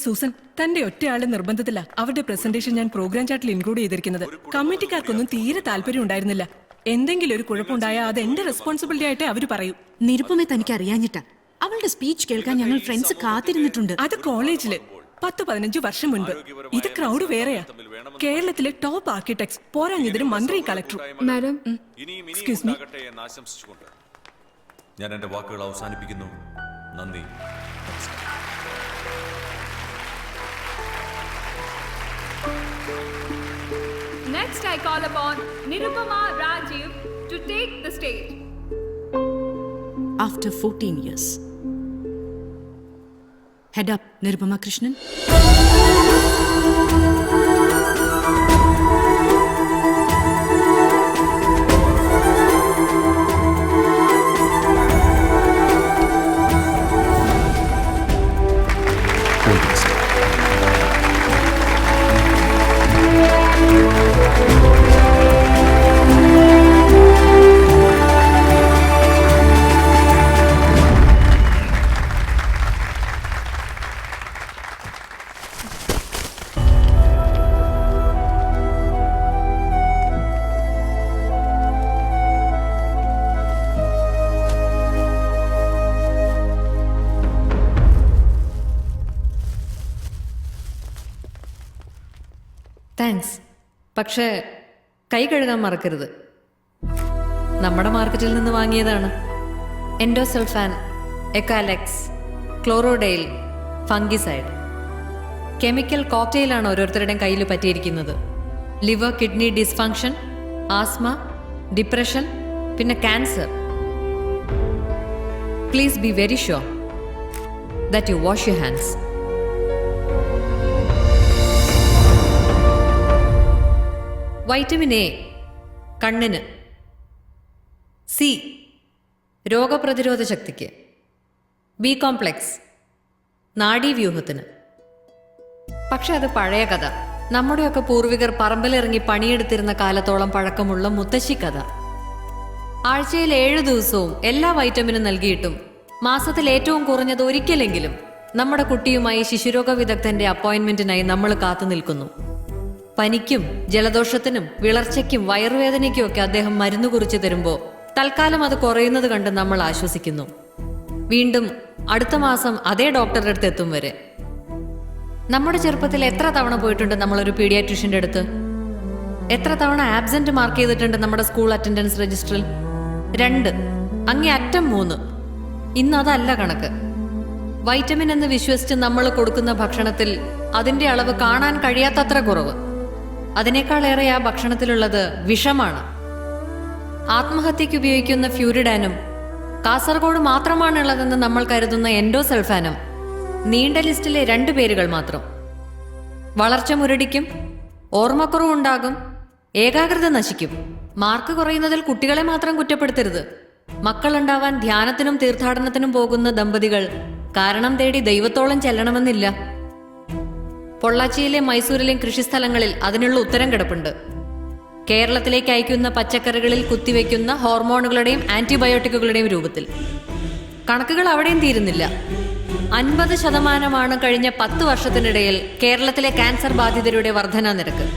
Susan, തന്റെ ഒറ്റയാളെ നിർബന്ധത്തില അവരുടെ presentation ഞാൻ പ്രോഗ്രാം ചാർട്ടിൽ ഇൻക്ലൂഡ് ചെയ്തിരിക്കുന്നത്. കമ്മിറ്റിക്കാർക്കൊന്നും തീരെ താല്പര്യം ഉണ്ടായിരുന്നില്ല. എന്തെങ്കിലും ഒരു കുഴപ്പമുണ്ടായാൽ അത് എന്റെ റെസ്പോൺസിബിലിറ്റി ആയിട്ട് അവര് പറയൂ. നിരുപമെ തനിക്ക് അറിയാഞ്ഞിട്ടാ അവളുടെ സ്പീച്ച് കേൾക്കാൻ ഞങ്ങൾ ഫ്രണ്ട്സ് കാത്തിരുന്നിട്ടുണ്ട്. അത് കോളേജില് 10-15 വർഷം മുൻപ്. ഇത് ക്രൗഡ് വേറെയാ. കേരളത്തിലെ ടോപ്പ് ആർക്കിടെക്ട്സ്, പോരാഞ്ഞതിന് മന്ത്രി കളക്ടറും. Madam, excuse me. ഞാൻ എന്റെ വാക്കുകൾ അവസാനിപ്പിക്കുന്നു. നന്ദി. Next, I call upon Nirupama Rajiv to take the stage. After 14 years. Head up, Nirupama Krishnan. Thanks. പക്ഷേ കൈ കഴുകാൻ മറക്കരുത്. നമ്മുടെ മാർക്കറ്റിൽ നിന്ന് വാങ്ങിയതാണ്. എൻഡോസൾഫാൻ, എക്കാലെക്സ്, ക്ലോറോഡെയിൽ, ഫംഗിസൈഡ്. കെമിക്കൽ കോക്ടെയിലാണ് ഓരോരുത്തരുടെയും കയ്യിൽ പറ്റിയിരിക്കുന്നത്. Liver kidney dysfunction, asthma, depression, പിന്നെ cancer. Please be very sure that you wash your hands. Vitamin A കണ്ണിന്, സി രോഗപ്രതിരോധ ശക്തിക്ക്, ബി കോംപ്ലെക്സ് നാഡീവ്യൂഹത്തിന്. പക്ഷെ അത് പഴയ കഥ. നമ്മുടെയൊക്കെ പൂർവികർ പറമ്പിലിറങ്ങി പണിയെടുത്തിരുന്ന കാലത്തോളം പഴക്കമുള്ള മുത്തശ്ശി കഥ. ആഴ്ചയിൽ 7 ദിവസവും എല്ലാ വൈറ്റമിനും നൽകിയിട്ടും മാസത്തിൽ ഏറ്റവും കുറഞ്ഞത് ഒരിക്കലെങ്കിലും നമ്മുടെ കുട്ടിയുമായി ശിശുരോഗ വിദഗ്ധന്റെ അപ്പോയിന്റ്മെന്റിനായി നമ്മൾ കാത്തു നിൽക്കുന്നു. പനിക്കും ജലദോഷത്തിനും വിളർച്ചയ്ക്കും വയറുവേദനയ്ക്കും ഒക്കെ അദ്ദേഹം മരുന്ന് കുറിച്ച് തരുമ്പോൾ തൽക്കാലം അത് കുറയുന്നത് കണ്ട് നമ്മൾ ആശ്വസിക്കുന്നു. വീണ്ടും അടുത്ത മാസം അതേ ഡോക്ടറുടെ അടുത്ത് എത്തും വരെ. നമ്മുടെ ചെറുപ്പത്തിൽ എത്ര തവണ പോയിട്ടുണ്ട് നമ്മളൊരു പീഡിയാട്രിഷ്യന്റെ അടുത്ത്? എത്ര തവണ ആബ്സെന്റ് മാർക്ക് ചെയ്തിട്ടുണ്ട് നമ്മുടെ സ്കൂൾ അറ്റൻഡൻസ് രജിസ്റ്ററിൽ? 2, അങ്ങേ അറ്റം 3. ഇന്ന് അതല്ല കണക്ക്. വൈറ്റമിൻ എന്ന് വിശ്വസിച്ച് നമ്മൾ കൊടുക്കുന്ന ഭക്ഷണത്തിൽ അതിന്റെ അളവ് കാണാൻ കഴിയാത്തത്ര കുറവ്. അതിനേക്കാളേറെ ആ ഭക്ഷണത്തിലുള്ളത് വിഷമാണ്. ആത്മഹത്യയ്ക്ക് ഉപയോഗിക്കുന്ന ഫ്യൂരിഡാനും കാസർഗോഡ് മാത്രമാണുള്ളതെന്ന് നമ്മൾ കരുതുന്ന എൻഡോസൾഫാനും നീണ്ട ലിസ്റ്റിലെ 2 പേരുകൾ മാത്രം. വളർച്ച മുരടിക്കും, ഓർമ്മക്കുറവുണ്ടാകും, ഏകാഗ്രത നശിക്കും. മാർക്ക് കുറയുന്നതിൽ കുട്ടികളെ മാത്രം കുറ്റപ്പെടുത്തരുത്. മക്കളുണ്ടാവാൻ ധ്യാനത്തിനും തീർത്ഥാടനത്തിനും പോകുന്ന ദമ്പതികൾ കാരണം തേടി ദൈവത്തോളം ചെല്ലണമെന്നില്ല. പൊള്ളാച്ചിയിലെ മൈസൂരിലെയും കൃഷിസ്ഥലങ്ങളിൽ അതിനുള്ള ഉത്തരം കിടപ്പുണ്ട്. കേരളത്തിലേക്ക് അയക്കുന്ന പച്ചക്കറികളിൽ കുത്തിവെക്കുന്ന ഹോർമോണുകളുടെയും ആന്റിബയോട്ടിക്കുകളുടെയും രൂപത്തിൽ. കണക്കുകൾ അവിടെയും തീരുന്നില്ല. 50% കഴിഞ്ഞ 10 വർഷത്തിനിടയിൽ കേരളത്തിലെ ക്യാൻസർ ബാധിതരുടെ വർധനാ നിരക്ക്.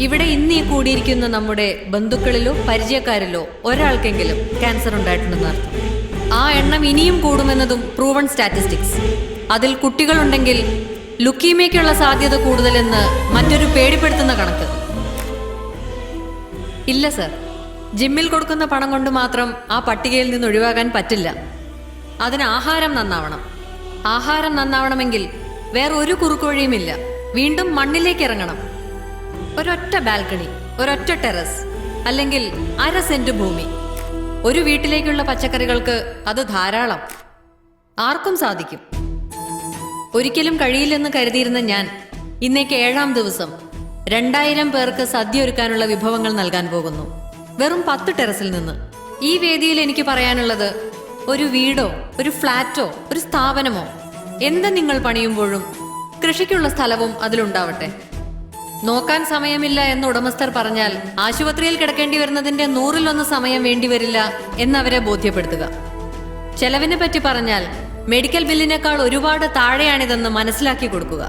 ഇവിടെ ഇന്ന് ഈ കൂടിയിരിക്കുന്ന നമ്മുടെ ബന്ധുക്കളിലോ പരിചയക്കാരിലോ ഒരാൾക്കെങ്കിലും ക്യാൻസർ ഉണ്ടായിട്ടുണ്ടെന്ന് അർത്ഥം. ആ എണ്ണം ഇനിയും കൂടുമെന്നതും പ്രൂവൺ സ്റ്റാറ്റിസ്റ്റിക്സ്. അതിൽ കുട്ടികളുണ്ടെങ്കിൽ ലുക്കീമിയയ്ക്കുള്ള സാധ്യത കൂടുതലെന്ന് മറ്റൊരു പേടിപ്പെടുത്തുന്ന കണക്ക്. ഇല്ല സർ, ജിമ്മിൽ കൊടുക്കുന്ന പണം കൊണ്ട് മാത്രം ആ പട്ടികയിൽ നിന്ന് ഒഴിവാകാൻ പറ്റില്ല. അതിന് ആഹാരം നന്നാവണം. ആഹാരം നന്നാവണമെങ്കിൽ വേറെ ഒരു കുറുക്കുവഴിയുമില്ല. വീണ്ടും മണ്ണിലേക്ക് ഇറങ്ങണം. ഒരൊറ്റ ബാൽക്കണി, ഒരൊറ്റ ടെറസ്, അല്ലെങ്കിൽ 1/2 സെന്റ് ഭൂമി. ഒരു വീട്ടിലേക്കുള്ള പച്ചക്കറികൾക്ക് അത് ധാരാളം. ആർക്കും സാധിക്കും. ഒരിക്കലും കഴിയില്ലെന്ന് കരുതിയിരുന്ന ഞാൻ ഇന്നേക്ക് 7-ാം ദിവസം 2000 പേർക്ക് സദ്യ ഒരുക്കാനുള്ള വിഭവങ്ങൾ നൽകാൻ പോകുന്നു. വെറും 10 ടെറസിൽ നിന്ന്. ഈ വേദിയിൽ എനിക്ക് പറയാനുള്ളത്, ഒരു വീടോ ഒരു ഫ്ലാറ്റോ ഒരു സ്ഥാപനമോ എന്ത് നിങ്ങൾ പണിയുമ്പോഴും കൃഷിക്കുള്ള സ്ഥലവും അതിലുണ്ടാവട്ടെ. നോക്കാൻ സമയമില്ല എന്ന് ഉടമസ്ഥർ പറഞ്ഞാൽ ആശുപത്രിയിൽ കിടക്കേണ്ടി വരുന്നതിന്റെ 100-1 സമയം വേണ്ടിവരില്ല എന്നവരെ ബോധ്യപ്പെടുത്തുക. ചെലവിനെ പറ്റി പറഞ്ഞാൽ മെഡിക്കൽ ബില്ലിനേക്കാൾ ഒരുപാട് താഴെയാണിതെന്ന് മനസ്സിലാക്കി കൊടുക്കുക.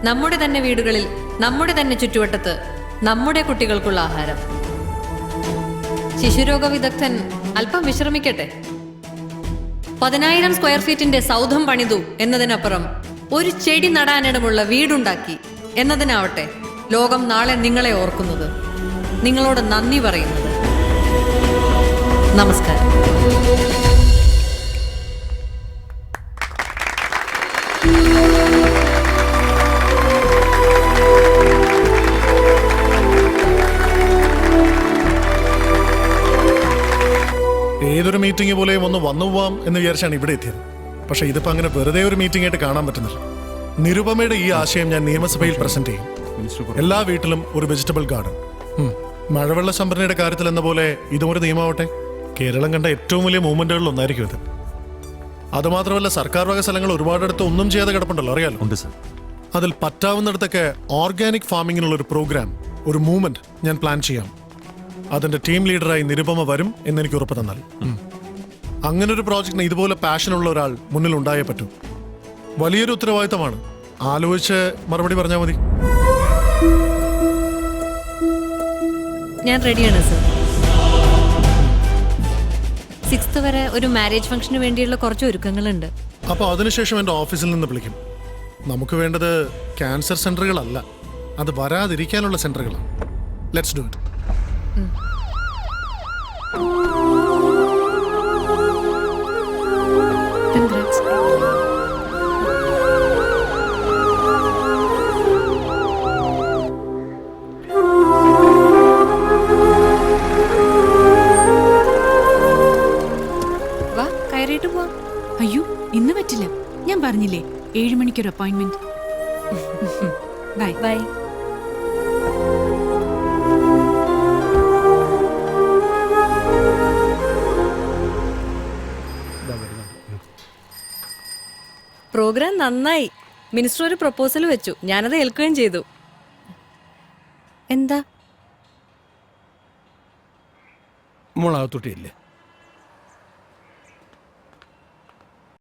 നമ്മുടെ തന്നെ വീടുകളിൽ, നമ്മുടെ തന്നെ ചുറ്റുവട്ടത്ത് നമ്മുടെ കുട്ടികൾക്കുള്ള ആഹാരം. ശിശുരോഗ വിദഗ്ധൻ അല്പം വിശ്രമിക്കട്ടെ. 10,000 സ്ക്വയർ ഫീറ്റിന്റെ സൗധം പണിതു എന്നതിനപ്പുറം ഒരു ചെടി നടാനിടമുള്ള വീടുണ്ടാക്കി എന്നതിനാവട്ടെ ലോകം നാളെ നിങ്ങളെ ഓർക്കുന്നത്, നിങ്ങളോട് നന്ദി പറയുന്നത്. നമസ്കാരം. ഏതൊരു മീറ്റിംഗ് പോലെയും ഒന്ന് വന്നു പോവാം എന്ന് വിചാരിച്ചാണ് ഇവിടെ എത്തിയത്. പക്ഷെ ഇതിപ്പോ അങ്ങനെ വെറുതെ ഒരു മീറ്റിംഗ് ആയിട്ട് കാണാൻ പറ്റുന്നില്ല. നിരുപമയുടെ ഈ ആശയം ഞാൻ നിയമസഭയിൽ പ്രസന്റ് ചെയ്യും. എല്ലാ വീട്ടിലും ഒരു വെജിറ്റബിൾ ഗാർഡൻ. മഴവെള്ള സംഭരണിയുടെ കാര്യത്തിൽ എന്ന പോലെ ഇതും ഒരു നിയമമാവട്ടെ. കേരളം കണ്ട ഏറ്റവും വലിയ മൂവ്മെന്റുകളിൽ ഒന്നായിരിക്കും ഇത്. അതുമാത്രമല്ല, സർക്കാർ വക സ്ഥലങ്ങൾ ഒരുപാടടുത്ത് ഒന്നും ചെയ്യാതെ കിടപ്പുണ്ടല്ലോ, അറിയാലോ. അതിൽ പറ്റാവുന്നിടത്തൊക്കെ ഓർഗാനിക് ഫാമിങ്ങിനുള്ള ഒരു പ്രോഗ്രാം, ഒരു മൂവ്മെന്റ് ഞാൻ പ്ലാൻ ചെയ്യാം. അതിന്റെ ടീം ലീഡറായി നിരുപമ വരും എന്നെനിക്ക് ഉറപ്പ് തന്നാൽ. അങ്ങനൊരു പ്രോജക്റ്റിന് ഇതുപോലെ പാഷനുള്ള ഒരാൾ മുന്നിൽ ഉണ്ടായേ പറ്റൂ. വലിയൊരു ഉത്തരവാദിത്തമാണ്. ആലോചിച്ച് മറുപടി പറഞ്ഞാൽ മതി. ഞാൻ റെഡിയാണ് സർ. 6th വരെ ഒരു മാരേജ് ഫംഗ്ഷന് വേണ്ടിയുള്ള കുറച്ച് ഒരുക്കങ്ങളുണ്ട്. അപ്പോൾ അതിനുശേഷം എൻ്റെ ഓഫീസിൽ നിന്ന് വിളിക്കും. നമുക്ക് വേണ്ടത് ക്യാൻസർ സെന്ററുകളല്ല, അത് വരാതിരിക്കാനുള്ള സെന്ററുകളാണ്. Let's do it. വാ, കയറിയിട്ട് പോവാം. അയ്യോ, ഇന്ന് പറ്റില്ല. ഞാൻ പറഞ്ഞില്ലേ 7 മണിക്കൊരു അപ്പോയിന്റ്മെന്റ്. Bye bye. പ്രോഗ്രാം നന്നായി. മിനിസ്റ്റർ ഒരു പ്രപ്പോസൽ വെച്ചു, ഞാനത് ഏൽക്കുകയും ചെയ്തു. എന്താ മോളകത്തൊട്ടിയില്ലേ?